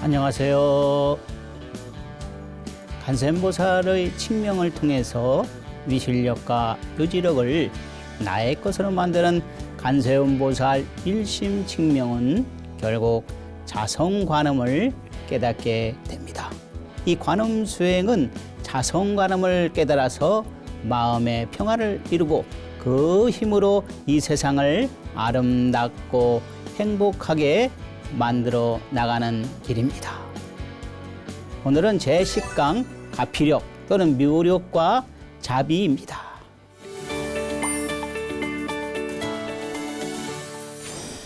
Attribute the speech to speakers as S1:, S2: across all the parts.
S1: 안녕하세요. 간센보살의 칙명을 통해서 위실력과 유지력을 나의 것으로 만드는 간세음보살 일심 칙명은 결국 자성관음을 깨닫게 됩니다. 이 관음 수행은 자성관음을 깨달아서 마음의 평화를 이루고 그 힘으로 이 세상을 아름답고 행복하게 만들어 나가는 길입니다. 오늘은 제10강 가피력 또는 묘력과 자비입니다.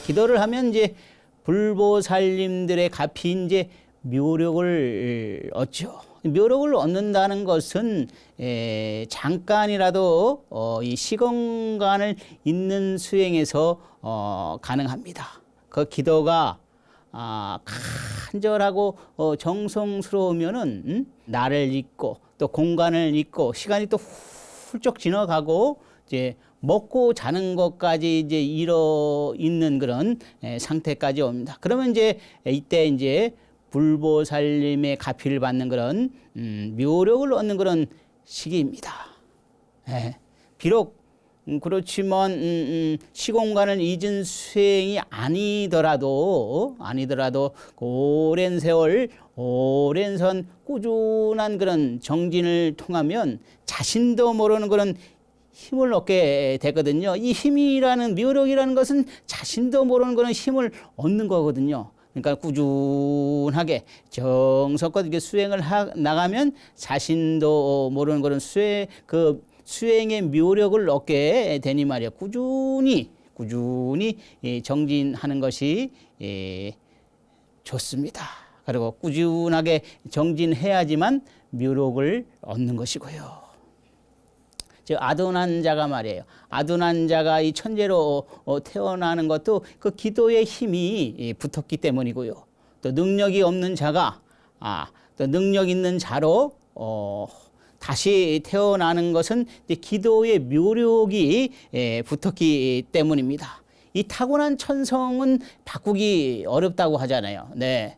S1: 기도를 하면 이제 불보살님들의 가피 이제 묘력을 얻죠. 묘력을 얻는다는 것은 잠깐이라도 이 시공간을 있는 수행에서 가능합니다. 그 기도가 간절하고 정성스러우면은 나를 잊고 또 공간을 잊고 시간이 또 훌쩍 지나가고 이제 먹고 자는 것까지 이제 잃어 있는 그런 상태까지 옵니다. 그러면 이제 이때 이제 불보살님의 가피를 받는 그런 묘력을 얻는 그런 시기입니다. 비록 그렇지만 시공간을 잊은 수행이 아니더라도 오랜 세월 오랜 선 꾸준한 그런 정진을 통하면 자신도 모르는 그런 힘을 얻게 되거든요. 이 힘이라는 묘력이라는 것은 자신도 모르는 그런 힘을 얻는 거거든요. 그러니까 꾸준하게 정성껏 이렇게 수행을 나가면 자신도 모르는 그런 수행의 묘력을 얻게 되니 말이야. 꾸준히 정진하는 것이 좋습니다. 그리고 꾸준하게 정진해야지만 묘력을 얻는 것이고요. 아둔한 자가 말이에요. 아둔한 자가 이 천재로 태어나는 것도 그 기도의 힘이 붙었기 때문이고요. 또 능력이 없는 자가 또 능력 있는 자로 다시 태어나는 것은 기도의 묘력이 붙었기 때문입니다. 이 타고난 천성은 바꾸기 어렵다고 하잖아요. 네,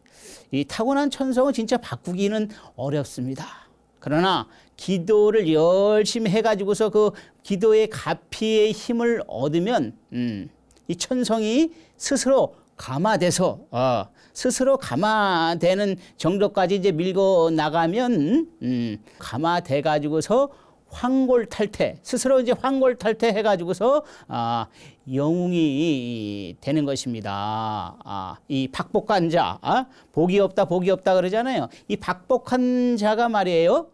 S1: 이 타고난 천성은 진짜 바꾸기는 어렵습니다. 그러나 기도를 열심히 해가지고서 그 기도의 가피의 힘을 얻으면 이 천성이 스스로 감화되는 정도까지 이제 밀고 나가면 감화돼 가지고서 스스로 이제 황골탈퇴 해가지고서 영웅이 되는 것입니다. 이 박복한 자, 복이 없다 그러잖아요. 이 박복한 자가 말이에요.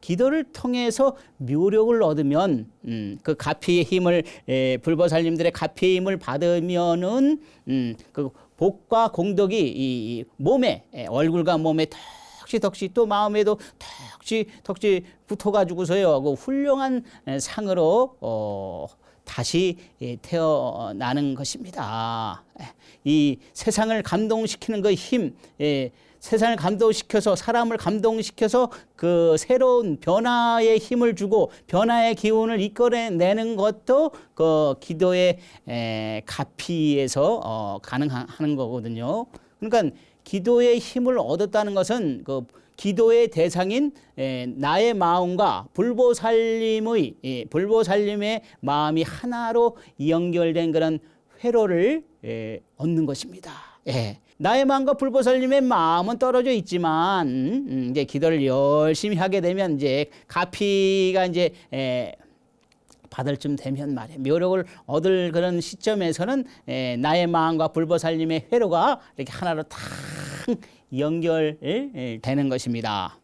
S1: 기도를 통해서 묘력을 얻으면 그 가피의 힘을 불보살님들의 가피의 힘을 받으면은 그 복과 공덕이 이 몸에 얼굴과 몸에 덕시 또 마음에도 덕시 붙어가지고서요. 그 훌륭한 상으로 다시 태어나는 것입니다. 이 세상을 감동시키는 그 힘, 세상을 감동시켜서 사람을 감동시켜서 그 새로운 변화의 힘을 주고 변화의 기운을 이끌어내는 것도 그 기도의 가피에서 가능한 거거든요. 그러니까 기도의 힘을 얻었다는 것은 그 기도의 대상인 나의 마음과 불보살님의 마음이 하나로 연결된 그런 회로를 얻는 것입니다. 나의 마음과 불보살님의 마음은 떨어져 있지만 이제 기도를 열심히 하게 되면 이제 가피가 이제 받을 쯤 되면 말이에요. 묘력을 얻을 그런 시점에서는 나의 마음과 불보살님의 회로가 이렇게 하나로 탁 연결되는 것입니다.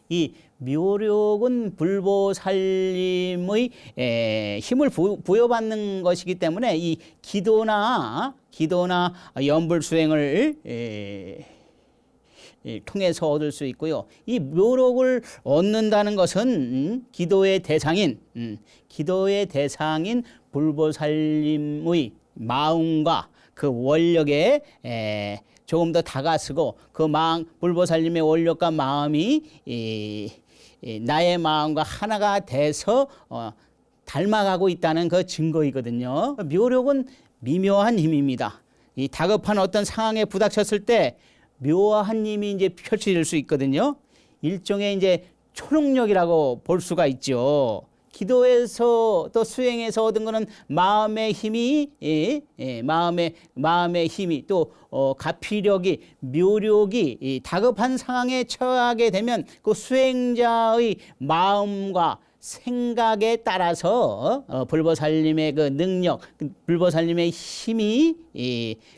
S1: 이 묘력은 불보살님의 힘을 부여받는 것이기 때문에 이 기도나 연불 수행을 통해서 얻을 수 있고요. 이 묘력을 얻는다는 것은 기도의 대상인 불보살님의 마음과 그 원력에 조금 더 다가서고 그 불보살님의 원력과 마음이 나의 마음과 하나가 돼서 닮아가고 있다는 그 증거이거든요. 묘력은 미묘한 힘입니다. 이 다급한 어떤 상황에 부닥쳤을 때 묘한 힘이 이제 펼쳐질 수 있거든요. 일종의 이제 초능력이라고 볼 수가 있죠. 기도에서 또 수행에서 얻은 거는 마음의 힘이 마음의 힘이 또 가피력이 묘력이 다급한 상황에 처하게 되면 그 수행자의 마음과 생각에 따라서 불보살님의 그 능력, 불보살님의 힘이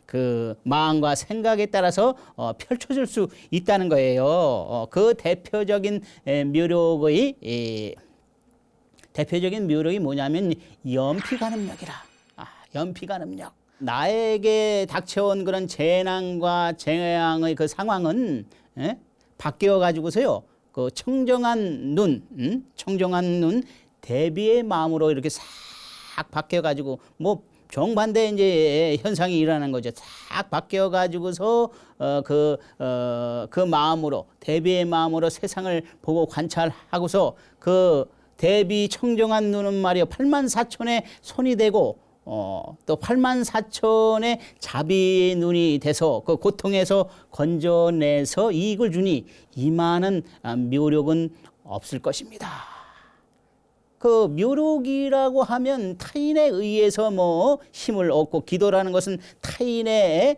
S1: 그 마음과 생각에 따라서 펼쳐질 수 있다는 거예요. 그 대표적인 묘력이 뭐냐면 연피가늠력이라. 연피가늠력. 나에게 닥쳐온 그런 재난과 재앙의 그 상황은 바뀌어 가지고서요. 그 청정한 눈 대비의 마음으로 이렇게 싹 바뀌어 가지고 뭐 정반대 이제 현상이 일어나는 거죠. 싹 바뀌어 가지고서 그 마음으로 대비의 마음으로 세상을 보고 관찰하고서 그 대비 청정한 눈은 말이요 84,000의 손이 되고 또 84,000의 자비의 눈이 돼서 그 고통에서 건져내서 이익을 주니 이만한 묘력은 없을 것입니다. 그 묘력이라고 하면 타인에 의해서 뭐 힘을 얻고 기도라는 것은 타인에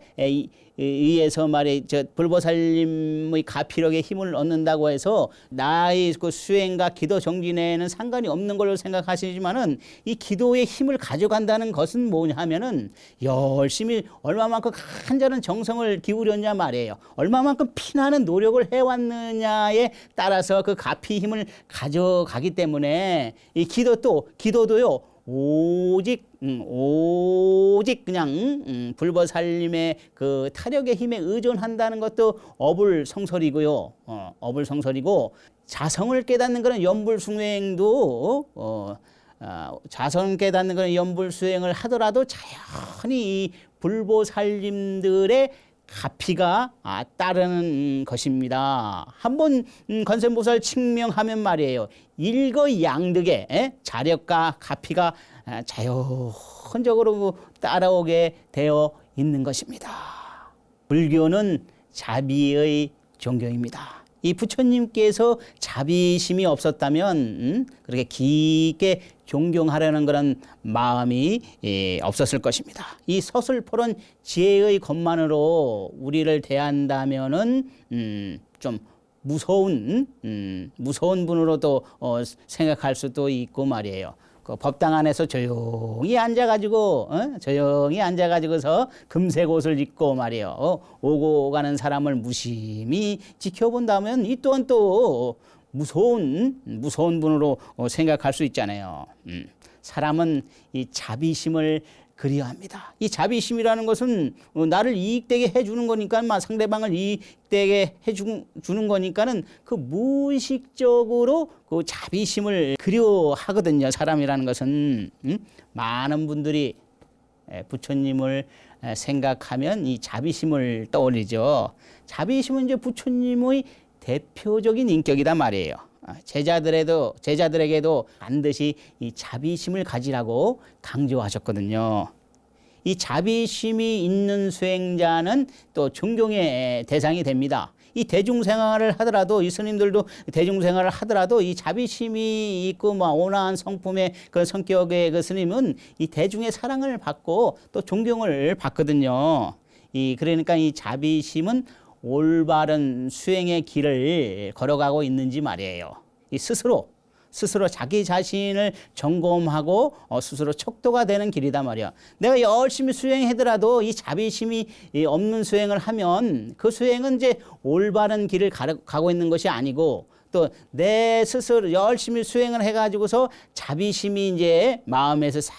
S1: 의해서 말이 불보살님의 가피력에 힘을 얻는다고 해서 나의 그 수행과 기도 정진에는 상관이 없는 걸로 생각하시지만은 이 기도의 힘을 가져간다는 것은 뭐냐 하면은 열심히 얼마만큼 간절한 정성을 기울였냐 말이에요. 얼마만큼 피나는 노력을 해왔느냐에 따라서 그 가피 힘을 가져가기 때문에 이 기도도요. 오직 그냥 불보살님의 그 타력의 힘에 의존한다는 것도 어불성설이고요. 어불성설이고 자성을 깨닫는 그런 연불수행도 자성 깨닫는 그런 연불수행을 하더라도 자연히 이 불보살님들의 가피가 따르는 것입니다. 한번 관세음보살 칙명하면 말이에요. 일거양득의 자력과 가피가 자연적으로 따라오게 되어 있는 것입니다. 불교는 자비의 종교입니다. 이 부처님께서 자비심이 없었다면 그렇게 깊게 존경하려는 그런 마음이 없었을 것입니다. 이 서슬퍼런 지혜의 것만으로 우리를 대한다면은 좀 무서운 분으로도 생각할 수도 있고 말이에요. 그 법당 안에서 조용히 앉아가지고서 금색 옷을 입고 말이에요. 오고 가는 사람을 무심히 지켜본다면 이 또한 또 무서운 분으로 생각할 수 있잖아요. 사람은 이 자비심을 그리워합니다. 이 자비심이라는 것은 나를 이익되게 해주는 거니까, 상대방을 이익되게 해주는 거니까는 그 무의식적으로 그 자비심을 그리워하거든요. 사람이라는 것은 많은 분들이 부처님을 생각하면 이 자비심을 떠올리죠. 자비심은 이제 부처님의 대표적인 인격이다 말이에요. 제자들에게도 반드시 이 자비심을 가지라고 강조하셨거든요. 이 자비심이 있는 수행자는 또 존경의 대상이 됩니다. 이 대중생활을 하더라도, 이 스님들도 대중생활을 하더라도 이 자비심이 있고 온화한 성품의 그 성격의 그 스님은 이 대중의 사랑을 받고 또 존경을 받거든요. 그러니까 이 자비심은 올바른 수행의 길을 걸어가고 있는지 말이에요. 이 스스로 자기 자신을 점검하고 스스로 척도가 되는 길이다 말이야. 내가 열심히 수행하더라도 이 자비심이 없는 수행을 하면 그 수행은 이제 올바른 길을 가고 있는 것이 아니고, 또 내 스스로 열심히 수행을 해가지고서 자비심이 이제 마음에서 싹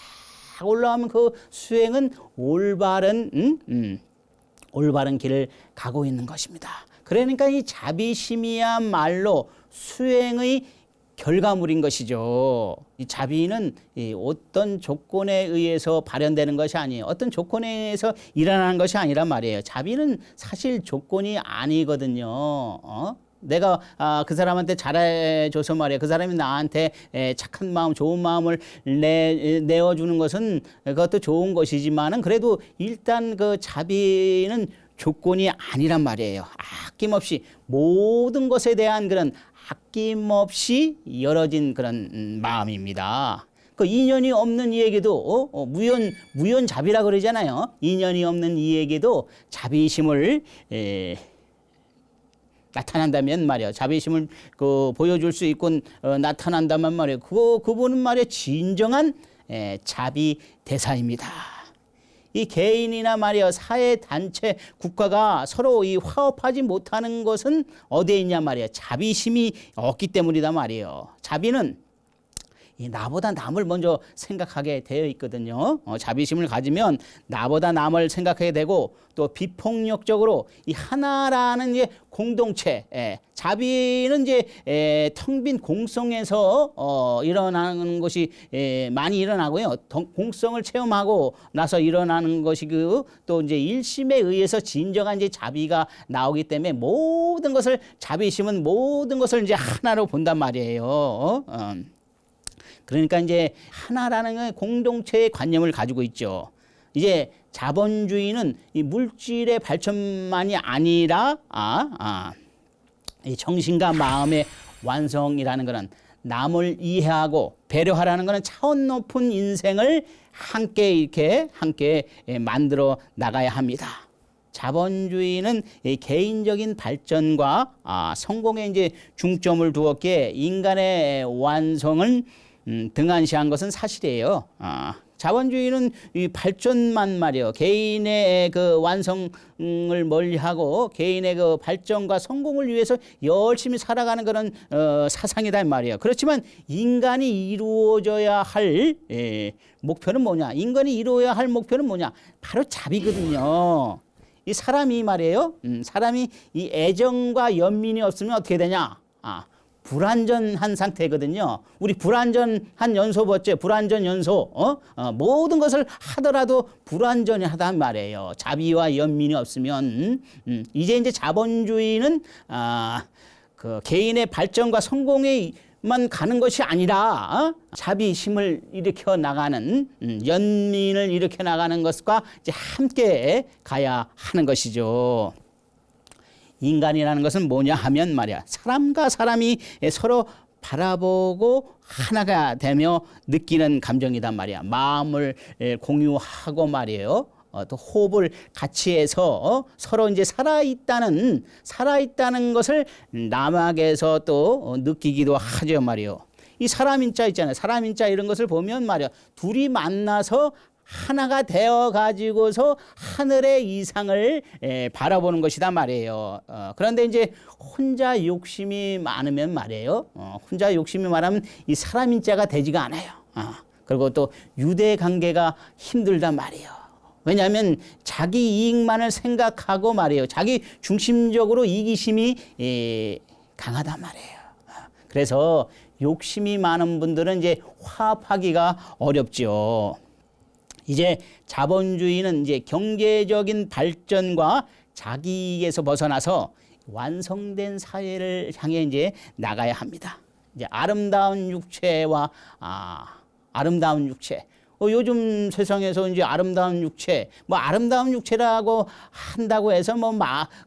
S1: 올라오면 그 수행은 올바른 길을 가고 있는 것입니다. 그러니까 이 자비심이야말로 수행의 결과물인 것이죠. 이 자비는 어떤 조건에 의해서 발현되는 것이 아니에요. 어떤 조건에 의해서 일어나는 것이 아니란 말이에요. 자비는 사실 조건이 아니거든요. 내가 그 사람한테 잘해줘서 말이에요. 그 사람이 나한테 착한 마음, 좋은 마음을 내어주는 것은 그것도 좋은 것이지만은 그래도 일단 그 자비는 조건이 아니란 말이에요. 아낌없이 모든 것에 대한 그런 아낌없이 열어진 그런 마음입니다. 그 인연이 없는 이에게도 무연자비라 그러잖아요. 인연이 없는 이에게도 자비심을 나타난다면 말이야. 자비심을 보여줄 수 있고 나타난다면 말이야. 그분은 말이야 진정한 자비 대사입니다. 이 개인이나 말이야 사회 단체 국가가 서로 이 화합하지 못하는 것은 어디에 있냐 말이야. 자비심이 없기 때문이다 말이에요. 자비는 나보다 남을 먼저 생각하게 되어 있거든요. 자비심을 가지면 나보다 남을 생각하게 되고 또 비폭력적으로 이 하나라는 공동체, 자비는 이제 텅 빈 공성에서 일어나는 것이 많이 일어나고요. 공성을 체험하고 나서 일어나는 것이 또 이제 일심에 의해서 진정한 이제 자비가 나오기 때문에 모든 것을 자비심은 모든 것을 이제 하나로 본단 말이에요. 그러니까 이제 하나라는 공동체의 관념을 가지고 있죠. 이제 자본주의는 이 물질의 발전만이 아니라 이 정신과 마음의 완성이라는 것은 남을 이해하고 배려하라는 것은 차원 높은 인생을 함께 만들어 나가야 합니다. 자본주의는 개인적인 발전과 성공에 이제 중점을 두었기에 인간의 완성은 등한시한 것은 사실이에요. 자본주의는 이 발전만 말이에요. 개인의 그 완성을 멀리하고 개인의 그 발전과 성공을 위해서 열심히 살아가는 그런 사상이다 말이에요. 그렇지만 인간이 이루어져야 할 목표는 뭐냐? 인간이 이루어야 할 목표는 뭐냐? 바로 자비거든요. 이 사람이 말이에요. 사람이 이 애정과 연민이 없으면 어떻게 되냐? 불완전한 상태거든요. 우리 불완전한 연소 봤죠? 불완전 연소. 모든 것을 하더라도 불완전하단 말이에요. 자비와 연민이 없으면. 이제 자본주의는 그 개인의 발전과 성공에만 가는 것이 아니라 자비심을 일으켜 나가는 연민을 일으켜 나가는 것과 이제 함께 가야 하는 것이죠. 인간이라는 것은 뭐냐 하면 말이야. 사람과 사람이 서로 바라보고 하나가 되며 느끼는 감정이단 말이야. 마음을 공유하고 말이에요. 또 호흡을 같이 해서 서로 이제 살아있다는 것을 남에게서 또 느끼기도 하죠 말이요. 이 사람인자 있잖아요. 사람인자 이런 것을 보면 말이야. 둘이 만나서 하나가 되어 가지고서 하늘의 이상을 바라보는 것이다 말이에요. 그런데 이제 혼자 욕심이 많으면 말이에요. 혼자 욕심이 많으면 이 사람인 자가 되지가 않아요. 그리고 또 유대 관계가 힘들단 말이에요. 왜냐하면 자기 이익만을 생각하고 말이에요. 자기 중심적으로 이기심이 강하단 말이에요. 그래서 욕심이 많은 분들은 이제 화합하기가 어렵죠. 이제 자본주의는 이제 경제적인 발전과 자기에서 벗어나서 완성된 사회를 향해 이제 나가야 합니다. 이제 아름다운 육체와 아름다운 육체. 요즘 세상에서 이제 아름다운 육체, 아름다운 육체라고 한다고 해서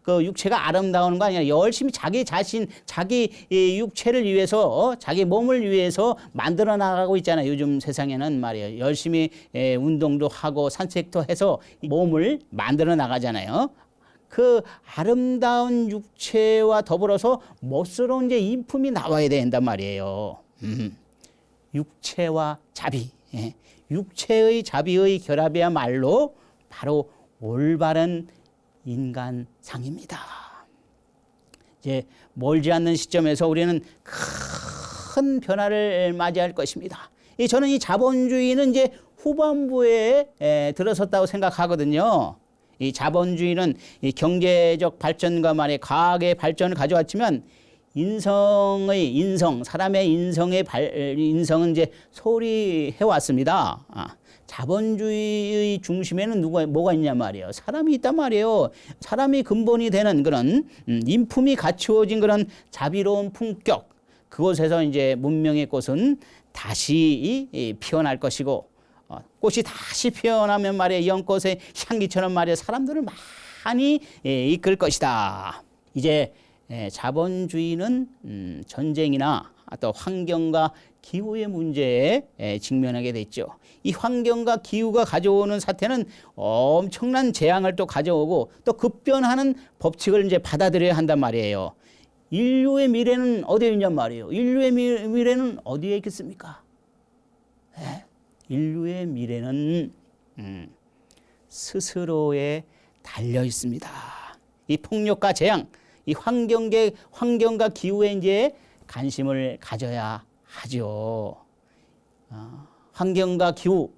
S1: 그 육체가 아름다운 거 아니라 열심히 자기 자신, 자기 육체를 위해서, 자기 몸을 위해서 만들어 나가고 있잖아요. 요즘 세상에는 말이에요. 열심히 운동도 하고 산책도 해서 몸을 만들어 나가잖아요. 그 아름다운 육체와 더불어서 멋스러운 이제 인품이 나와야 된단 말이에요. 육체와 자비. 육체의 자비의 결합이야말로 바로 올바른 인간상입니다. 이제 멀지 않는 시점에서 우리는 큰 변화를 맞이할 것입니다. 저는 이 자본주의는 이제 후반부에 들어섰다고 생각하거든요. 이 자본주의는 이 경제적 발전과 말의 과학의 발전을 가져왔지만 사람의 인성은 이제 소홀히 해왔습니다. 자본주의의 중심에는 뭐가 있냐 말이에요. 사람이 있단 말이에요. 사람이 근본이 되는 그런 인품이 갖추어진 그런 자비로운 품격. 그곳에서 이제 문명의 꽃은 다시 피어날 것이고, 꽃이 다시 피어나면 말이에요. 연꽃의 향기처럼 말이에요. 사람들을 환히 이끌 것이다. 이제 자본주의는 전쟁이나 또 환경과 기후의 문제에 직면하게 됐죠. 이 환경과 기후가 가져오는 사태는 엄청난 재앙을 또 가져오고 또 급변하는 법칙을 이제 받아들여야 한단 말이에요. 인류의 미래는 어디에 있냔 말이에요. 인류의 미래는 어디에 있겠습니까? 인류의 미래는 스스로에 달려 있습니다. 이 폭력과 재앙, 이 환경과 기후에 이제 관심을 가져야 하죠. 환경과 기후,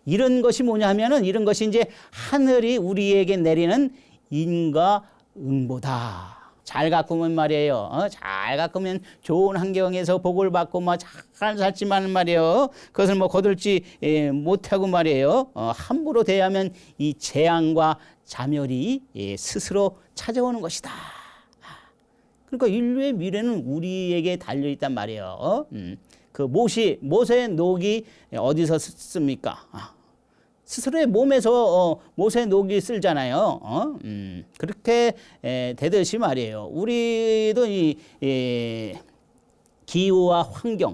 S1: 이런 것이 뭐냐 하면은 이런 것이 이제 하늘이 우리에게 내리는 인과응보다. 잘 가꾸면 말이에요. 잘 가꾸면 좋은 환경에서 복을 받고 막 잘 살지만 말이에요. 그것을 뭐 거들지 못하고 말이에요. 함부로 대하면 이 재앙과 자멸이 스스로 찾아오는 것이다. 그러니까 인류의 미래는 우리에게 달려 있단 말이에요. 그 못의 녹이 어디서 씁니까? 스스로의 몸에서 못의 녹이 쓸잖아요. 그렇게 되듯이 말이에요. 우리도 이 기후와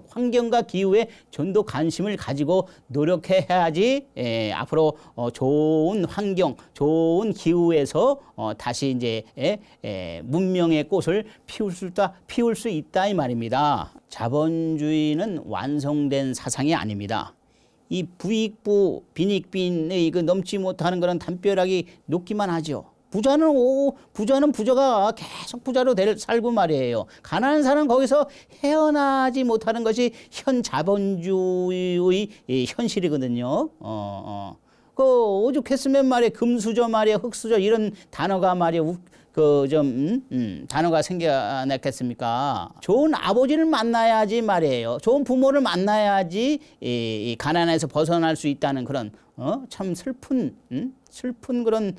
S1: 환경과 기후에 좀 더 관심을 가지고 노력해야지 앞으로 좋은 환경, 좋은 기후에서 다시 이제 문명의 꽃을 피울 수 있다 이 말입니다. 자본주의는 완성된 사상이 아닙니다. 이 부익부 빈익빈의 그 넘지 못하는 그런 담벼락이 높기만 하죠. 부자는 부자가 계속 부자로 살고 말이에요. 가난한 사람은 거기서 헤어나지 못하는 것이 현 자본주의의 현실이거든요. 그 오죽했으면 말이에요. 금수저 말이에요. 흙수저 이런 단어가 말이에요. 단어가 생겨났겠습니까? 좋은 아버지를 만나야지 말이에요. 좋은 부모를 만나야지 이 가난에서 벗어날 수 있다는 그런 참 슬픈 그런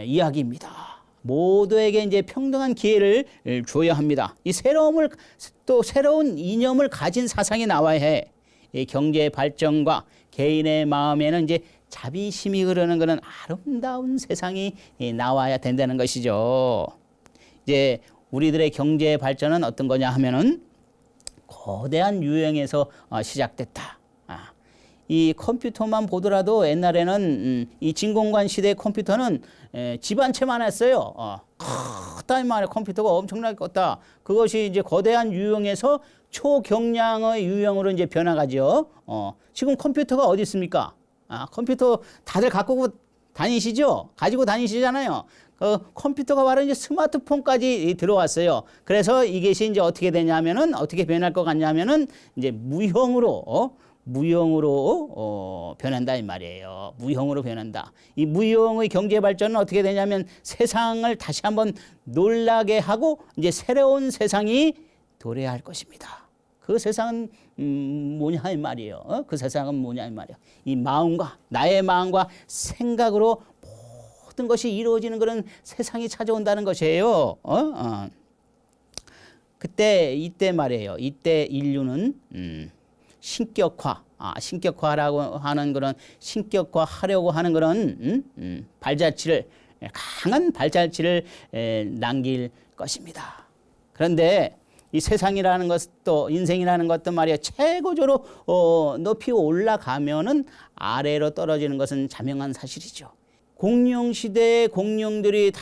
S1: 이야기입니다. 모두에게 이제 평등한 기회를 줘야 합니다. 이 새로운 이념을 가진 사상이 나와야 해. 이 경제 발전과 개인의 마음에는 이제 자비심이 흐르는 그런 아름다운 세상이 나와야 된다는 것이죠. 이제 우리들의 경제 발전은 어떤 거냐 하면은 거대한 유행에서 시작됐다. 이 컴퓨터만 보더라도 옛날에는 이 진공관 시대의 컴퓨터는 집 한 채만 했어요. 컸다 말이야. 컴퓨터가 엄청나게 컸다. 그것이 이제 거대한 유형에서 초경량의 유형으로 이제 변화가죠. 지금 컴퓨터가 어디 있습니까? 컴퓨터 다들 가지고 다니시잖아요. 그 컴퓨터가 바로 이제 스마트폰까지 들어왔어요. 그래서 이것이 이제 어떻게 되냐면은 어떻게 변할 것 같냐면은 이제 무형으로 변한다 이 말이에요. 무형으로 변한다. 이 무형의 경제 발전은 어떻게 되냐면 세상을 다시 한번 놀라게 하고 이제 새로운 세상이 도래할 것입니다. 그 세상은 뭐냐 이 말이에요. 그 세상은 뭐냐 이 말이에요. 이 마음과 나의 마음과 생각으로 모든 것이 이루어지는 그런 세상이 찾아온다는 것이에요. 이때 말이에요. 이때 인류는 신격화라고 하는 그런 신격화하려고 하는 그런 강한 발자취를 남길 것입니다. 그런데 이 세상이라는 것도 인생이라는 것도 말이야 최고조로 높이 올라가면은 아래로 떨어지는 것은 자명한 사실이죠. 공룡 시대의 공룡들이 다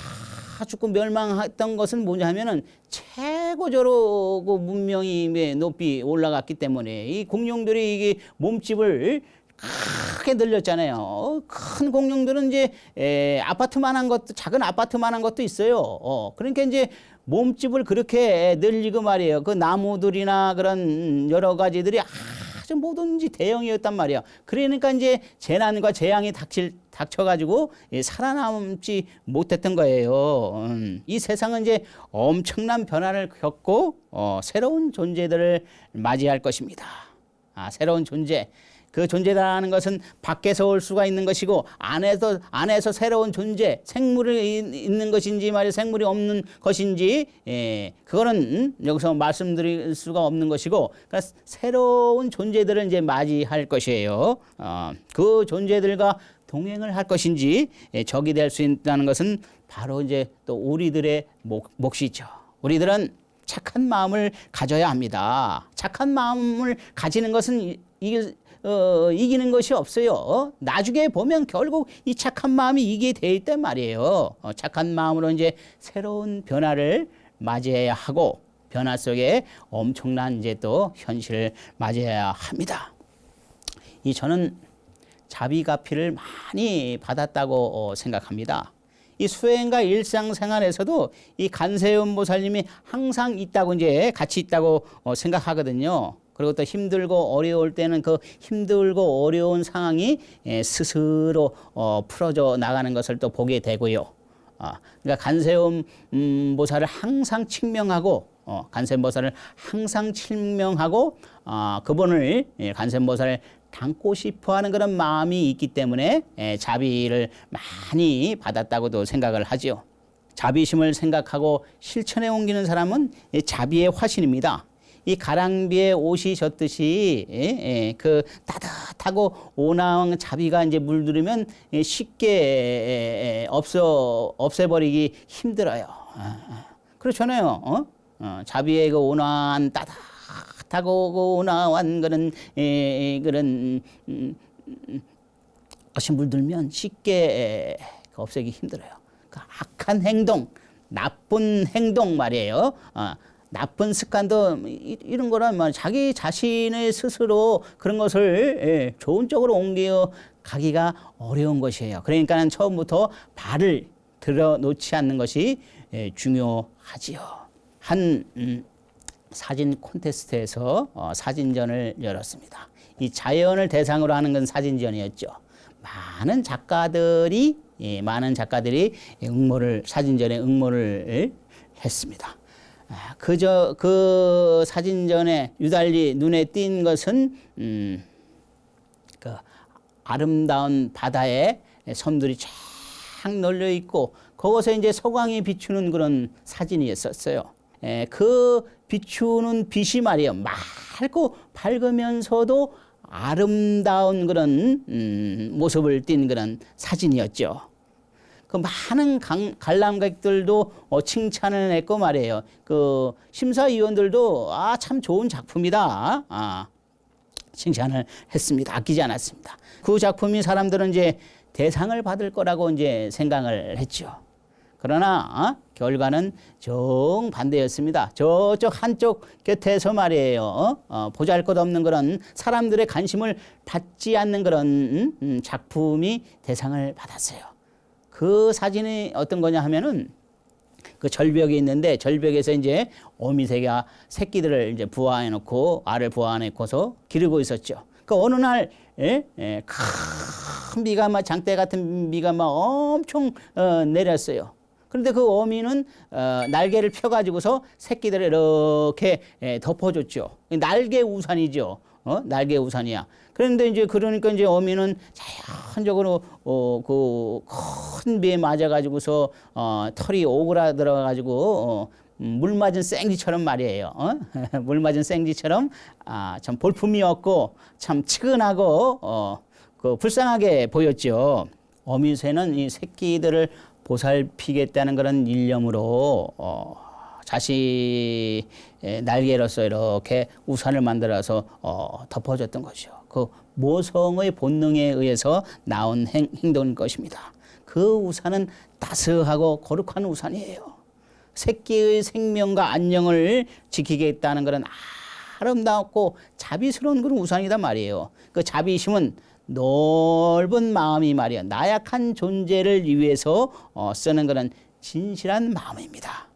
S1: 죽고 멸망했던 것은 뭐냐면은 최고조로 그 문명이 높이 올라갔기 때문에 이 공룡들이 이게 몸집을 크게 늘렸잖아요. 큰 공룡들은 이제 작은 아파트만한 것도 있어요. 그러니까 이제 몸집을 그렇게 늘리고 말이에요. 그 나무들이나 그런 여러 가지들이 아주 뭐든지 대형이었단 말이에요. 그러니까 이제 재난과 재앙이 닥쳐가지고 살아남지 못했던 거예요. 이 세상은 이제 엄청난 변화를 겪고 새로운 존재들을 맞이할 것입니다. 새로운 존재. 그 존재라는 것은 밖에서 올 수가 있는 것이고 안에서 새로운 존재, 생물이 있는 것인지 말이야 생물이 없는 것인지 그거는 여기서 말씀드릴 수가 없는 것이고 그러니까 새로운 존재들을 이제 맞이할 것이에요. 그 존재들과 동행을 할 것인지 적이 될 수 있다는 것은 바로 이제 또 우리들의 몫이죠. 우리들은 착한 마음을 가져야 합니다. 착한 마음을 가지는 것은 이기는 것이 없어요. 나중에 보면 결국 이 착한 마음이 이기게 돼 있단 말이에요. 착한 마음으로 이제 새로운 변화를 맞이해야 하고 변화 속에 엄청난 이제 또 현실을 맞이해야 합니다. 저는 자비가피를 많이 받았다고 생각합니다. 이 수행과 일상생활에서도 이 간세음 보살님이 항상 있다고 이제 같이 있다고 생각하거든요. 그리고 또 힘들고 어려울 때는 그 힘들고 어려운 상황이 스스로 풀어져 나가는 것을 또 보게 되고요. 그러니까 간세음 보살을 항상 칭명하고 간세음 보살을 항상 칭명하고 그분을 간세음 보살을 닮고 싶어하는 그런 마음이 있기 때문에 자비를 많이 받았다고도 생각을 하죠. 자비심을 생각하고 실천에 옮기는 사람은 자비의 화신입니다. 이 가랑비에 옷이 젖듯이 그 따뜻하고 온화한 자비가 이제 물들으면 쉽게 없애버리기 힘들어요. 그렇잖아요. 자비의 그 온화한 따뜻하고 그 온화한 그런 것이 물들면 쉽게 없애기 힘들어요. 그 악한 행동, 나쁜 행동 말이에요. 나쁜 습관도 이런 거란 자기 자신의 스스로 그런 것을 좋은 쪽으로 옮겨 가기가 어려운 것이에요. 그러니까 처음부터 발을 들어놓지 않는 것이 중요하지요. 한 사진 콘테스트에서 사진전을 열었습니다. 이 자연을 대상으로 하는 건 사진전이었죠. 많은 작가들이 사진전에 응모를 했습니다. 그 사진전에 유달리 눈에 띈 것은 그 아름다운 바다에 섬들이 쫙 널려 있고 그곳에 이제 서광이 비추는 그런 사진이었어요. 그 비추는 빛이 말이에요. 맑고 밝으면서도 아름다운 그런 모습을 띈 그런 사진이었죠. 그 많은 관람객들도 칭찬을 했고 말이에요. 그 심사위원들도 참 좋은 작품이다. 칭찬을 했습니다. 아끼지 않았습니다. 그 작품이 사람들은 이제 대상을 받을 거라고 이제 생각을 했죠. 그러나 결과는 정반대였습니다. 저쪽 한쪽 곁에서 말이에요. 보잘것없는 그런 사람들의 관심을 받지 않는 그런 작품이 대상을 받았어요. 그 사진이 어떤 거냐 하면은 그 절벽이 있는데 절벽에서 이제 어미새가 새끼들을 이제 부화해 놓고 알을 부화해 놓고서 기르고 있었죠. 그 어느 날 큰 비가 장대 같은 비가 엄청 내렸어요. 그런데 그 어미는 날개를 펴가지고서 새끼들을 이렇게 덮어줬죠. 날개 우산이죠. 날개 우산이야. 그런데 이제 그러니까 이제 어미는 자연적으로 그 큰 비에 맞아가지고서 털이 오그라들어가지고 물 맞은 생쥐처럼 말이에요. 물 맞은 생쥐처럼 참 볼품이 없고 참 치근하고 그 불쌍하게 보였죠. 어미새는 이 새끼들을 보살피겠다는 그런 일념으로 자신의 날개로서 이렇게 우산을 만들어서 덮어줬던 것이죠. 그 모성의 본능에 의해서 나온 행동인 것입니다. 그 우산은 따스하고 거룩한 우산이에요. 새끼의 생명과 안녕을 지키겠다는 그런 아름답고 자비스러운 그런 우산이단 말이에요. 그 자비심은 넓은 마음이 말이야 나약한 존재를 위해서 쓰는 그런 진실한 마음입니다.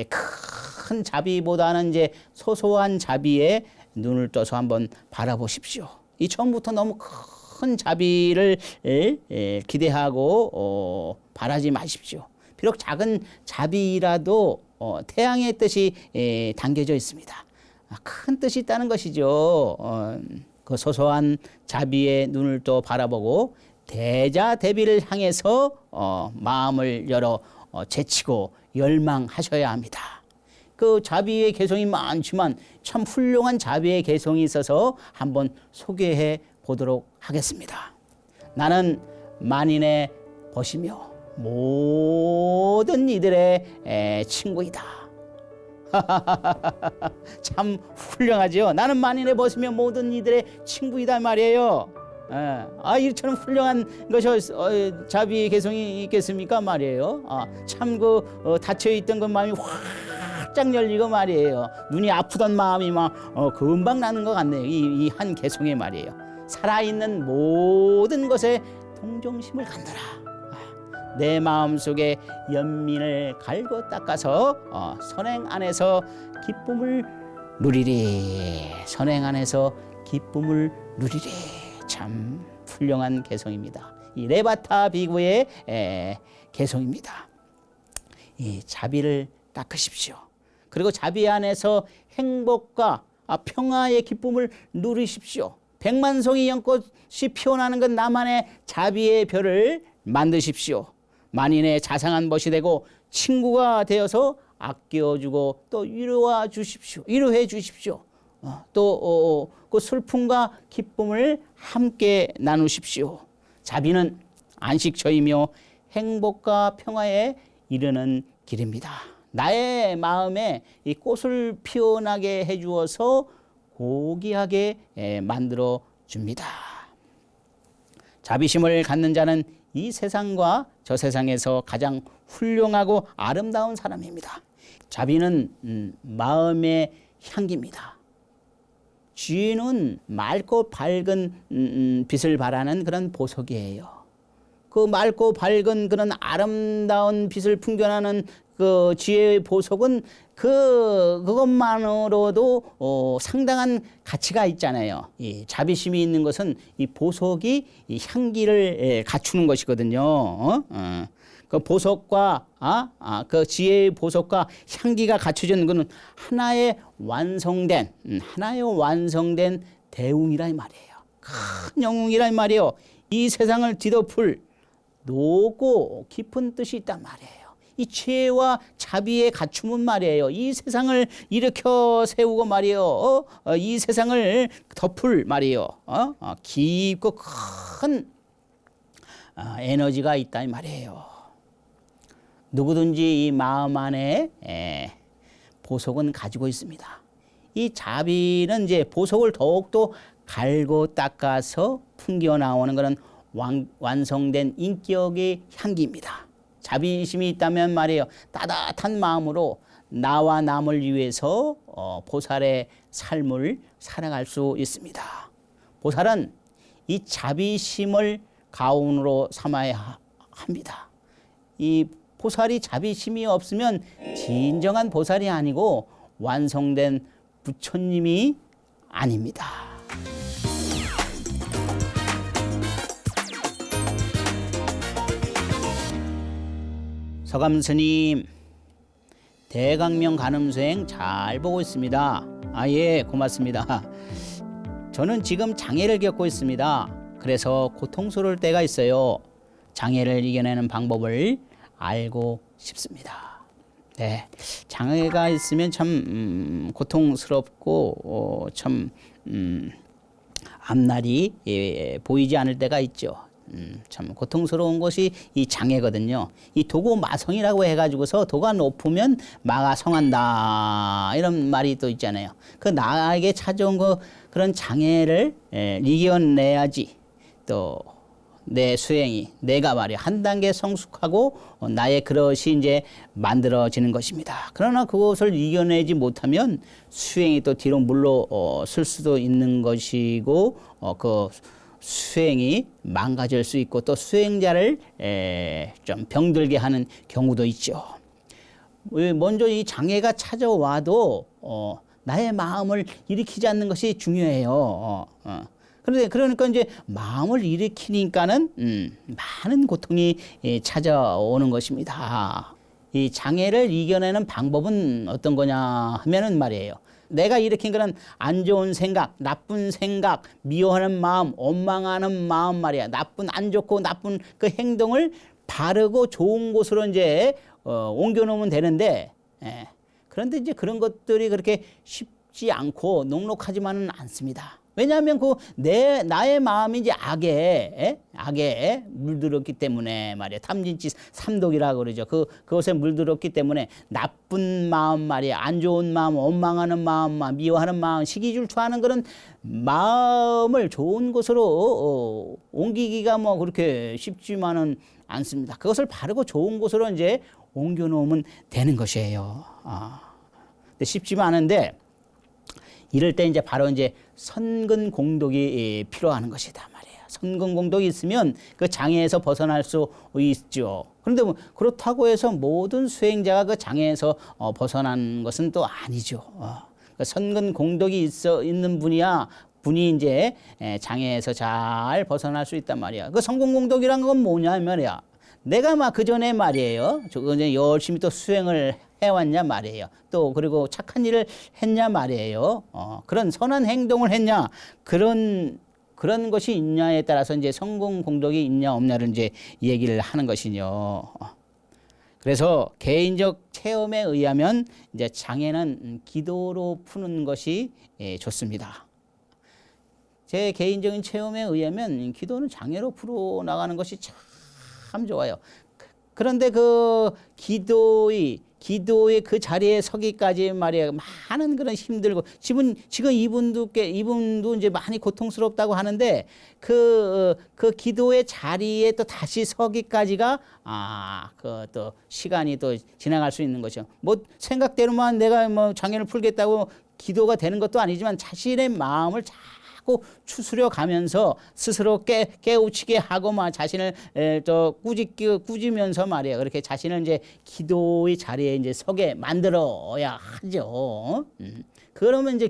S1: 큰 자비보다는 이제 소소한 자비에 눈을 떠서 한번 바라보십시오. 이 처음부터 너무 큰 자비를 기대하고 바라지 마십시오. 비록 작은 자비라도 태양의 뜻이 담겨져 있습니다. 큰 뜻이 있다는 것이죠. 그 소소한 자비의 눈을 또 바라보고 대자대비를 향해서 마음을 열어 제치고 열망하셔야 합니다. 그 자비의 개성이 많지만 참 훌륭한 자비의 개성이 있어서 한번 소개해 보도록 하겠습니다. 나는 만인의 벗이며 모든 이들의 친구이다. 참 훌륭하죠. 나는 만인의 벗이며 모든 이들의 친구이다 말이에요. 이처럼 훌륭한 것이 자비 개성이 있겠습니까 말이에요. 참 닫혀있던 그 마음이 활짝 열리고 말이에요. 눈이 아프던 마음이 막 금방 나는 것 같네요. 이 한 개성에 말이에요. 살아있는 모든 것에 동정심을 갖노라. 내 마음속에 연민을 갈고 닦아서 선행 안에서 기쁨을 누리리. 선행 안에서 기쁨을 누리리. 참 훌륭한 개성입니다. 이 레바타 비구의 개성입니다. 이 자비를 닦으십시오. 그리고 자비 안에서 행복과 평화의 기쁨을 누리십시오. 백만송이 연꽃이 피어나는 건 나만의 자비의 별을 만드십시오. 만인의 자상한 벗이 되고 친구가 되어서 아껴주고 또 위로해 주십시오. 또 그 슬픔과 기쁨을 함께 나누십시오. 자비는 안식처이며 행복과 평화에 이르는 길입니다. 나의 마음에 이 꽃을 피어나게 해주어서 고귀하게 만들어 줍니다. 자비심을 갖는 자는 이 세상과 저 세상에서 가장 훌륭하고 아름다운 사람입니다. 자비는 마음의 향기입니다. 쥐는 맑고 밝은 빛을 발하는 그런 보석이에요. 그 맑고 밝은 그런 아름다운 빛을 풍겨나는 그 쥐의 보석은 그것만으로도 상당한 가치가 있잖아요. 이 자비심이 있는 것은 이 보석이 이 향기를 갖추는 것이거든요. 그 보석과 그 지혜의 보석과 향기가 갖춰진 것은 하나의 완성된 대웅이라 이 말이에요. 큰 영웅이라 이 말이에요. 이 세상을 뒤덮을 높고 깊은 뜻이 있단 말이에요. 이 지혜와 자비의 갖춤은 말이에요. 이 세상을 일으켜 세우고 말이에요. 이 세상을 덮을 말이에요. 깊고 큰 에너지가 있다 이 말이에요. 누구든지 이 마음 안에 보석은 가지고 있습니다. 이 자비는 이제 보석을 더욱더 갈고 닦아서 풍겨 나오는 그런 완성된 인격의 향기입니다. 자비심이 있다면 말이에요. 따뜻한 마음으로 나와 남을 위해서 보살의 삶을 살아갈 수 있습니다. 보살은 이 자비심을 가운으로 삼아야 합니다. 이 보살이 자비심이 없으면 진정한 보살이 아니고 완성된 부처님이 아닙니다. 서감스님, 대강명 간음수행 잘 보고 있습니다. 예, 고맙습니다. 저는 지금 장애를 겪고 있습니다. 그래서 고통스러울 때가 있어요. 장애를 이겨내는 방법을 알고 싶습니다. 네, 장애가 있으면 참 고통스럽고 참 앞날이 보이지 않을 때가 있죠. 참 고통스러운 것이 이 장애거든요. 이 도고 마성이라고 해가지고서 도가 높으면 마가 성한다 이런 말이 또 있잖아요. 그 나에게 찾아온 그런 장애를 이겨내야지 또 내 수행이 내가 말이야 한 단계 성숙하고 나의 그릇이 이제 만들어지는 것입니다. 그러나 그것을 이겨내지 못하면 수행이 또 뒤로 물러설 수도 있는 것이고 그 수행이 망가질 수 있고 또 수행자를 좀 병들게 하는 경우도 있죠. 먼저 이 장애가 찾아와도 나의 마음을 일으키지 않는 것이 중요해요. 그런데 그러니까 이제 마음을 일으키니까는 많은 고통이 찾아오는 것입니다. 이 장애를 이겨내는 방법은 어떤 거냐 하면은 말이에요. 내가 일으킨 그런 안 좋은 생각, 나쁜 생각, 미워하는 마음, 원망하는 마음 말이야. 나쁜 안 좋고 나쁜 그 행동을 바르고 좋은 곳으로 이제 옮겨 놓으면 되는데, 그런데 이제 그런 것들이 그렇게 쉽지 않고 녹록하지만은 않습니다. 왜냐하면 나의 마음이 이제 악에 물들었기 때문에 말이야. 탐진치 삼독이라고 그러죠. 그것에 물들었기 때문에 나쁜 마음 말이야. 안 좋은 마음, 원망하는 마음, 미워하는 마음, 시기질투하는 그런 마음을 좋은 곳으로 옮기기가 뭐 그렇게 쉽지만은 않습니다. 그것을 바르고 좋은 곳으로 이제 옮겨 놓으면 되는 것이에요. 근데 쉽지만 않은데 이럴 때 이제 바로 이제 선근 공덕이 필요한 것이다 말이에요. 선근 공덕이 있으면 그 장애에서 벗어날 수 있죠. 그런데 뭐 그렇다고 해서 모든 수행자가 그 장애에서 벗어난 것은 또 아니죠. 그 선근 공덕이 있는 분이 이제 장애에서 잘 벗어날 수 있단 말이야. 그 선근 공덕이란 건 뭐냐 말이야. 내가 막 그 전에 말이에요. 열심히 또 수행을 해왔냐 말이에요. 또 그리고 착한 일을 했냐 말이에요. 그런 선한 행동을 했냐 그런 것이 있냐에 따라서 이제 성공 공덕이 있냐 없냐를 이제 얘기를 하는 것이죠. 그래서 개인적 체험에 의하면 이제 장애는 기도로 푸는 것이 좋습니다. 제 개인적인 체험에 의하면 기도는 장애로 풀어 나가는 것이 참 좋아요. 그런데 그 기도의 그 자리에 서기까지 말이야 많은 그런 힘들고 지금 이분도 이제 많이 고통스럽다고 하는데 그 기도의 자리에 또 다시 서기까지가 그 또 시간이 또 지나갈 수 있는 것이죠. 뭐 생각대로만 내가 뭐 장애를 풀겠다고 기도가 되는 것도 아니지만 자신의 마음을 자꾸 추스려 가면서 스스로 깨우치게 하고 자신을 꾸짖면서 말이야. 그렇게 자신을 이제 기도의 자리에 이제 서게 만들어야 하죠. 그러면 이제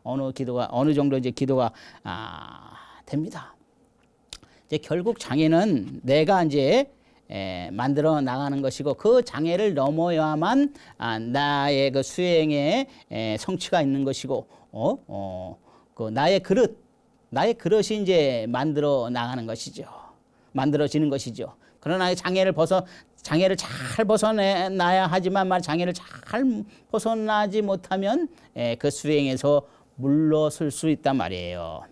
S1: 어느 정도 이제 기도가 됩니다. 이제 결국 장애는 내가 이제 만들어 나가는 것이고 그 장애를 넘어야만 나의 그 수행에 성취가 있는 것이고 그 나의 그릇이 이제 만들어 나가는 것이죠. 만들어지는 것이죠. 그러나 장애를 잘 벗어나야 하지만 장애를 잘 벗어나지 못하면 그 수행에서 물러설 수 있단 말이에요.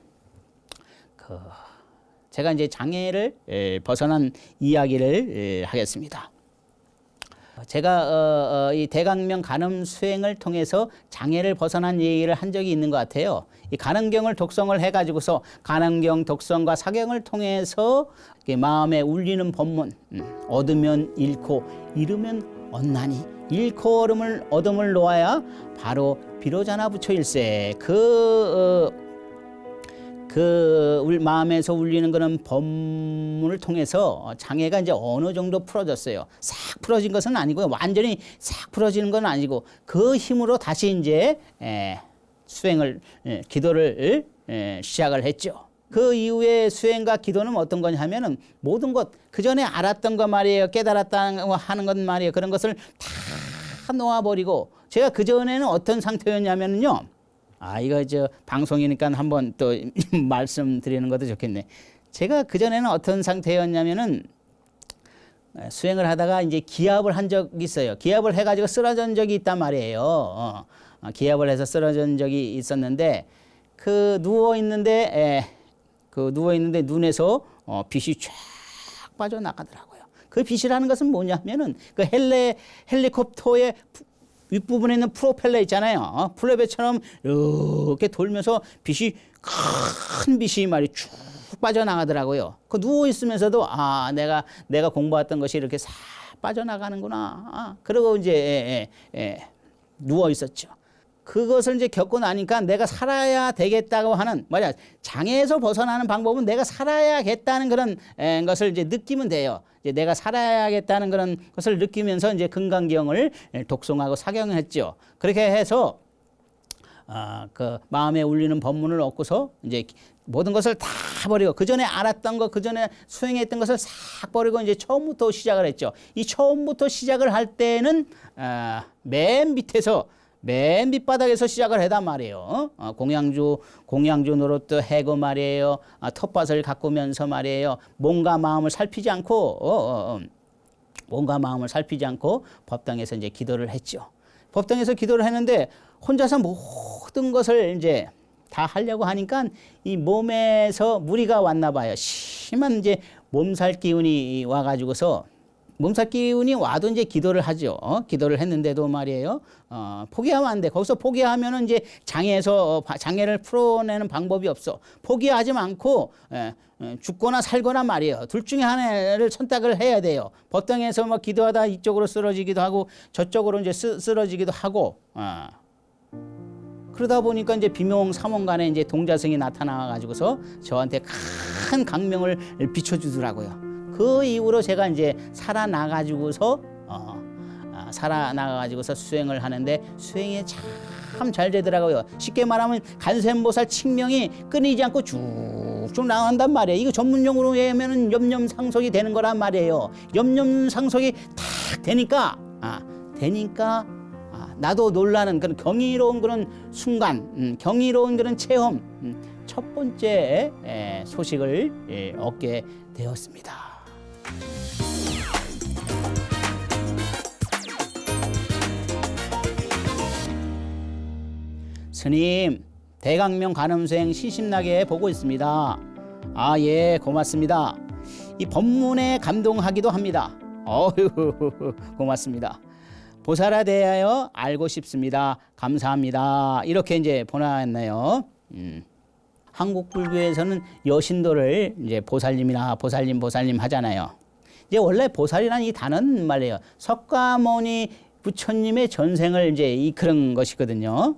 S1: 제가 이제 장애를 벗어난 이야기를 하겠습니다. 제가 이 대강명 간음 수행을 통해서 장애를 벗어난 얘기를 한 적이 있는 것 같아요. 이 간음경을 독성을 해가지고서 간음경 독성과 사경을 통해서 마음에 울리는 법문, 얻으면 잃고 잃으면 얻나니 잃고 얻음을 놓아야 바로 비로자나 부처일세. 마음에서 울리는 그런 법문을 통해서 장애가 이제 어느 정도 풀어졌어요. 싹 풀어진 것은 아니고요. 완전히 싹 풀어지는 건 아니고 그 힘으로 다시 이제 기도를 시작을 했죠. 그 이후에 수행과 기도는 어떤 거냐 하면은 모든 것, 그 전에 알았던 거 말이에요. 깨달았다 하는 것 말이에요. 그런 것을 다 놓아버리고 제가 그 전에는 어떤 상태였냐면요. 이거 방송이니까 한번 또 말씀드리는 것도 좋겠네. 제가 그전에는 어떤 상태였냐면은 수행을 하다가 이제 기압을 한 적이 있어요. 기압을 해가지고 쓰러진 적이 있단 말이에요. 기압을 해서 쓰러진 적이 있었는데 누워있는데 눈에서 빛이 쫙 빠져나가더라고요. 그 빛이라는 것은 뭐냐면은 그 헬리콥터의 윗부분에 있는 프로펠러 있잖아요. 플레베처럼 이렇게 돌면서 큰 빛이 쭉 빠져나가더라고요. 누워 있으면서도 내가 공부했던 것이 이렇게 싹 빠져나가는구나. 그러고 이제 누워 있었죠. 그것을 이제 겪고 나니까 내가 살아야 되겠다고 하는 장애에서 벗어나는 방법은 내가 살아야겠다는 그런 것을 이제 느끼면 돼요. 이제 내가 살아야겠다는 그런 것을 느끼면서 이제 금강경을 독송하고 사경했죠. 그렇게 해서 그 마음에 울리는 법문을 얻고서 이제 모든 것을 다 버리고 그 전에 알았던 거, 그 전에 수행했던 것을 싹 버리고 이제 처음부터 시작을 했죠. 이 처음부터 시작을 할 때는 맨 밑바닥에서 시작을 해단 말이에요. 공양주 노릇도 해고 말이에요. 텃밭을 가꾸면서 말이에요. 몸과 마음을 살피지 않고 법당에서 이제 기도를 했죠. 법당에서 기도를 했는데 혼자서 모든 것을 이제 다 하려고 하니까 이 몸에서 무리가 왔나 봐요. 심한 이제 몸살 기운이 와가지고서 몸살 기운이 와도 이제 기도를 하죠. 기도를 했는데도 말이에요. 포기하면 안 돼. 거기서 포기하면은 이제 장애를 풀어내는 방법이 없어. 포기하지 않고 죽거나 살거나 말이에요. 둘 중에 하나를 선택을 해야 돼요. 법당에서 뭐 기도하다 이쪽으로 쓰러지기도 하고 저쪽으로 이제 쓰러지기도 하고. 그러다 보니까 이제 비몽사몽간에 이제 동자승이 나타나 가지고서 저한테 큰 강명을 비춰주더라고요. 그 이후로 제가 이제 살아나가지고서 수행을 하는데 수행이 참 잘 되더라고요. 쉽게 말하면 간센보살 칙명이 끊이지 않고 쭉쭉 나간단 말이에요. 이거 전문용어로 하면은 염념상속이 되는 거란 말이에요. 염념상속이 탁 되니까 나도 놀라는 그런 경이로운 그런 순간, 경이로운 그런 체험, 첫 번째 소식을 얻게 되었습니다. 스님, 대강명 간음수행 시심나게 보고 있습니다. 예, 고맙습니다. 이 법문에 감동하기도 합니다. 어휴, 고맙습니다. 보살에 대하여 알고 싶습니다. 감사합니다. 이렇게 이제 보냈네요. 한국 불교에서는 여신도를 이제 보살님이나 보살님 하잖아요. 이제 원래 보살이라는 이 단어는 말이에요. 석가모니 부처님의 전생을 이제 이끄는 것이거든요.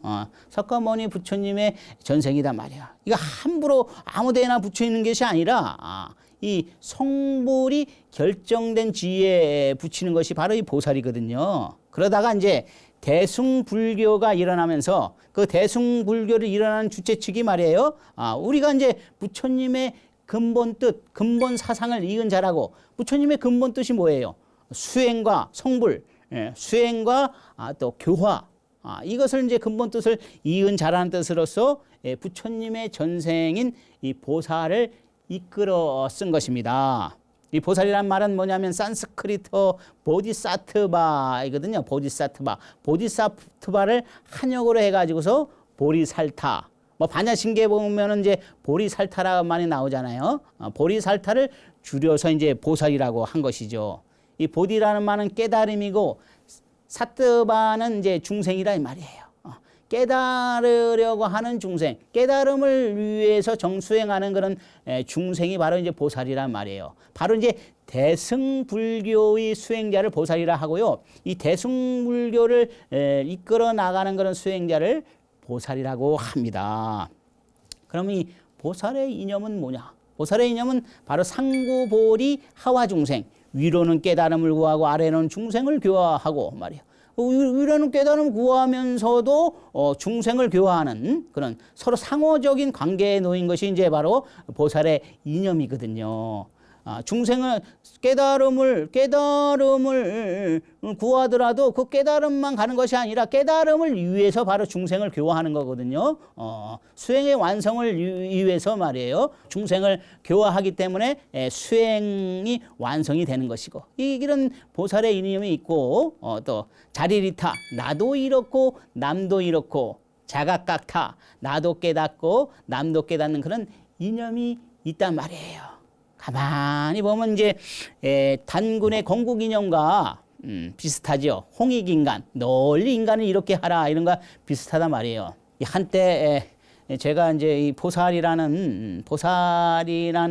S1: 석가모니 부처님의 전생이다 말이야. 이거 함부로 아무데나 붙여 있는 것이 아니라 이 성불이 결정된 지위에 붙이는 것이 바로 이 보살이거든요. 그러다가 이제 대승불교가 일어나면서 그 대승불교를 일어나는 주체 측이 말이에요. 우리가 이제 부처님의 근본 뜻, 근본 사상을 이은 자라고. 부처님의 근본 뜻이 뭐예요? 수행과 성불, 수행과 또 교화. 이것을 이제 근본 뜻을 이은 자라는 뜻으로서 부처님의 전생인 이 보살을 이끌어 쓴 것입니다. 이 보살이란 말은 뭐냐면 산스크리트 보디사트바이거든요. 보디사트바를 한역으로 해가지고서 보리살타. 뭐 반야신계에 보면은 이제 보리살타라는 말이 나오잖아요. 보리살타를 줄여서 이제 보살이라고 한 것이죠. 이 보디라는 말은 깨달음이고 사트바는 이제 중생이라 이 말이에요. 깨달으려고 하는 중생, 깨달음을 위해서 정수행하는 그런 중생이 바로 이제 보살이란 말이에요. 바로 이제 대승불교의 수행자를 보살이라 하고요. 이 대승불교를 이끌어 나가는 그런 수행자를 보살이라고 합니다. 그러면 이 보살의 이념은 뭐냐? 보살의 이념은 바로 상구보리 하와중생, 위로는 깨달음을 구하고 아래는 중생을 교화하고 말이에요. 위로는 깨달음을 구하면서도 중생을 교화하는 그런 서로 상호적인 관계에 놓인 것이 이제 바로 보살의 이념이거든요. 중생을 깨달음을 구하더라도 그 깨달음만 가는 것이 아니라 깨달음을 위해서 바로 중생을 교화하는 거거든요. 수행의 완성을 위해서 말이에요. 중생을 교화하기 때문에 수행이 완성이 되는 것이고, 이런 보살의 이념이 있고, 또 자리리타, 나도 이렇고 남도 이렇고, 자각각타, 나도 깨닫고 남도 깨닫는 그런 이념이 있단 말이에요. 가만히 보면 이제 단군의 건국이념과 비슷하죠. 홍익인간, 널리 인간을 이렇게 하라 이런 거 비슷하단 말이에요. 한때 제가 이제 이 보살이라는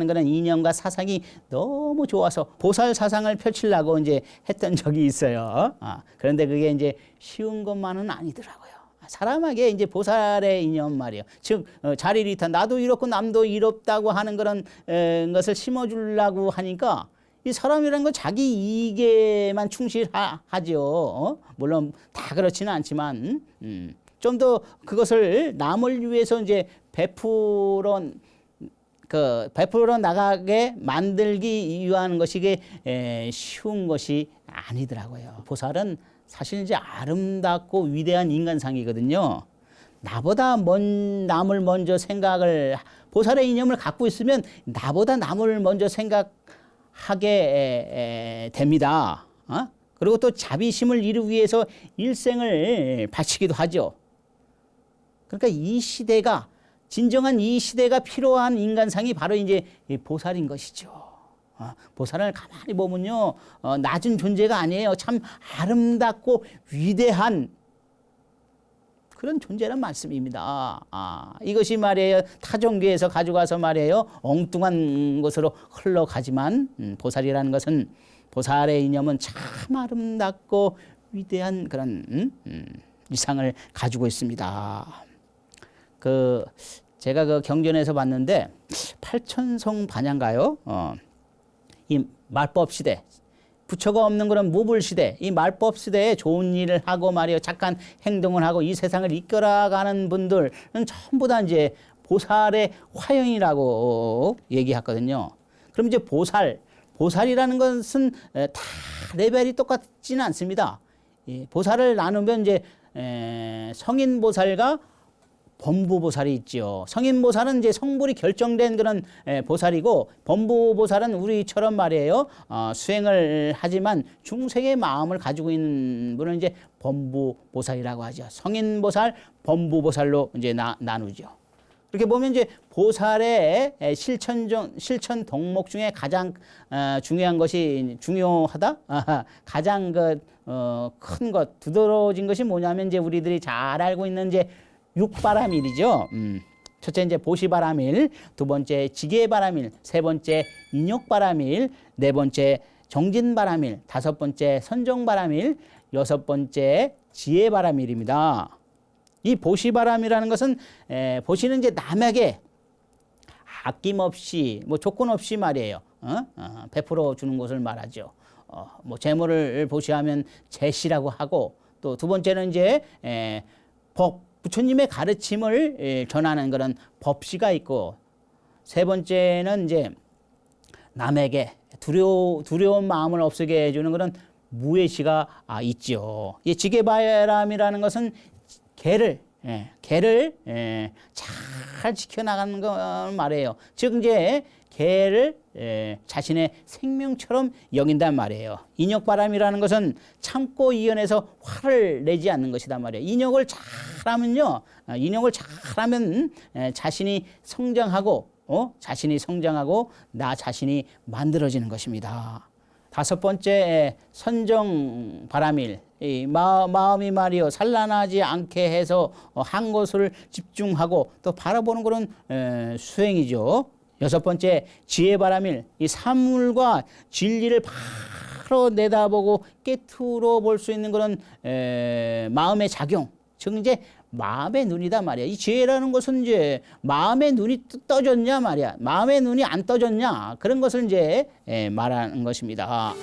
S1: 그런 이념과 사상이 너무 좋아서 보살 사상을 펼치려고 이제 했던 적이 있어요. 그런데 그게 이제 쉬운 것만은 아니더라고요. 사람에게 이제 보살의 이념 말이에요. 즉 자리리타, 나도 이렇고 남도 이롭다고 하는 그런 것을 심어주려고 하니까 이 사람이라는 건 자기 이익에만 충실하죠. 물론 다 그렇지는 않지만 좀 더 그것을 남을 위해서 이제 베풀어 나가게 만들기 위한 것이 쉬운 것이 아니더라고요. 보살은 사실 이제 아름답고 위대한 인간상이거든요. 나보다 남을 먼저 보살의 이념을 갖고 있으면 나보다 남을 먼저 생각하게 됩니다. 그리고 또 자비심을 이루기 위해서 일생을 바치기도 하죠. 그러니까 이 시대가 진정한 이 시대가 필요한 인간상이 바로 이제 이 보살인 것이죠. 보살을 가만히 보면요, 낮은 존재가 아니에요. 참 아름답고 위대한 그런 존재란 말씀입니다. 이것이 말이에요, 타종교에서 가져가서 말이에요, 엉뚱한 것으로 흘러가지만 보살이라는 것은, 보살의 이념은 참 아름답고 위대한 그런 이상을 가지고 있습니다. 제가 그 경전에서 봤는데 팔천성 반야인가요? 이 말법 시대, 부처가 없는 그런 무불 시대, 이 말법 시대에 좋은 일을 하고 말이요, 착한 행동을 하고 이 세상을 이끌어가는 분들은 전부 다 이제 보살의 화형이라고 얘기하거든요. 그럼 이제 보살이라는 것은 다 레벨이 똑같지는 않습니다. 보살을 나누면 이제 성인 보살과 범부 보살이 있죠. 성인 보살은 이제 성불이 결정된 그런 보살이고, 범부 보살은 우리처럼 말이에요, 수행을 하지만 중생의 마음을 가지고 있는 분은 이제 범부 보살이라고 하죠. 성인 보살, 범부 보살로 이제 나누죠. 그렇게 보면 이제 보살의 실천 덕목 중에 가장 중요한 것이, 중요하다? 가장 큰 것, 두드러진 것이 뭐냐면 이제 우리들이 잘 알고 있는 이제 육바라밀이죠. 첫째 이제 보시바라밀, 두 번째 지게바라밀, 세 번째 인욕바라밀, 네 번째 정진바라밀, 다섯 번째 선정바라밀, 여섯 번째 지혜바라밀입니다. 이 보시바람이라는 것은 보시는 이제 남에게 아낌없이 뭐 조건 없이 말이에요, 베풀어 주는 것을 말하죠. 뭐 재물을 보시하면 제시라고 하고, 또 두 번째는 이제 부처님의 가르침을 전하는 그런 법시가 있고, 세 번째는 이제 남에게 두려운 마음을 없애게 해주는 그런 무예시가 있죠. 이 지게바람이라는 것은 개를 잘 지켜나가는 걸 말해요. 즉 이제 개를 자신의 생명처럼 여긴단 말이에요. 인욕바람이라는 것은 참고 이연해서 화를 내지 않는 것이단 말이에요. 인욕을 잘하면 자신이 성장하고 나 자신이 만들어지는 것입니다. 다섯 번째 선정바라밀, 마음이 말이요 산란하지 않게 해서 한 곳을 집중하고 또 바라보는 그런 수행이죠. 여섯 번째 지혜바라밀, 이 사물과 진리를 바로 내다보고 깨트려 볼 수 있는 그런 마음의 작용, 즉 이제 마음의 눈이다 말이야. 이 지혜라는 것은 이제 마음의 눈이 떠졌냐 말이야, 마음의 눈이 안 떠졌냐, 그런 것을 이제 말하는 것입니다.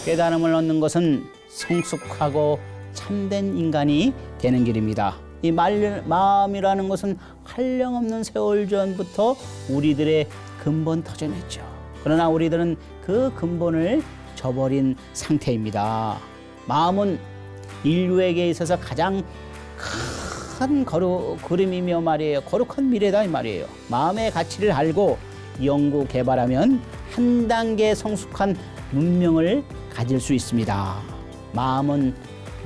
S1: 깨달음을 얻는 것은 성숙하고 참된 인간이 되는 길입니다. 이 마음이라는 것은 한량없는 세월 전부터 우리들의 근본 터전했죠. 그러나 우리들은 그 근본을 저버린 상태입니다. 마음은 인류에게 있어서 가장 큰 그림이며 말이에요, 거룩한 미래다 이 말이에요. 마음의 가치를 알고 연구 개발하면 한 단계 성숙한 문명을 가질 수 있습니다. 마음은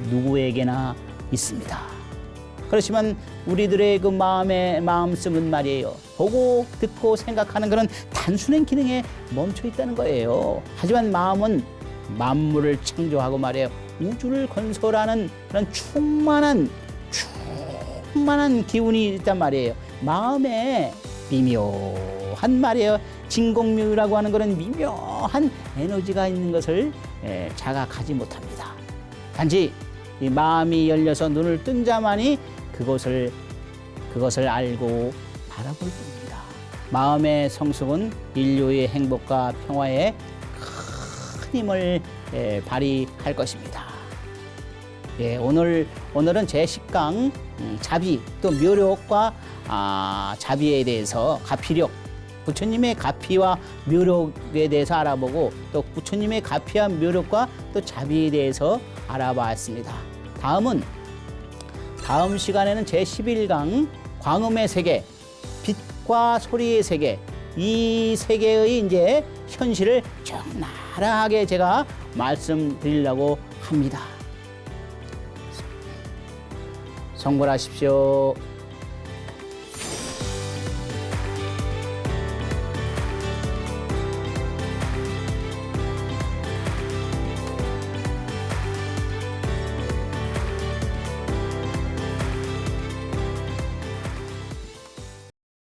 S1: 누구에게나 있습니다. 그렇지만 우리들의 그 마음씀은 말이에요, 보고 듣고 생각하는 그런 단순한 기능에 멈춰 있다는 거예요. 하지만 마음은 만물을 창조하고 말이에요, 우주를 건설하는 그런 충만한 기운이 있단 말이에요. 마음에 미묘한 말이에요, 진공묘라고 하는 그런 미묘한 에너지가 있는 것을 자각하지 못합니다. 단지 이 마음이 열려서 눈을 뜬 자만이 그것을 알고 바라볼 뿐입니다. 마음의 성숙은 인류의 행복과 평화에 큰 힘을 발휘할 것입니다. 오늘은 제10강 자비, 또 묘력과 자비에 대해서, 가피력, 부처님의 가피와 묘력에 대해서 알아보고, 또 부처님의 가피와 묘력과 또 자비에 대해서 알아봤습니다. 다음 시간에는 제11강 광음의 세계, 빛과 소리의 세계, 이 세계의 이제 현실을 적나라하게 제가 말씀드리려고 합니다. 성불하십시오.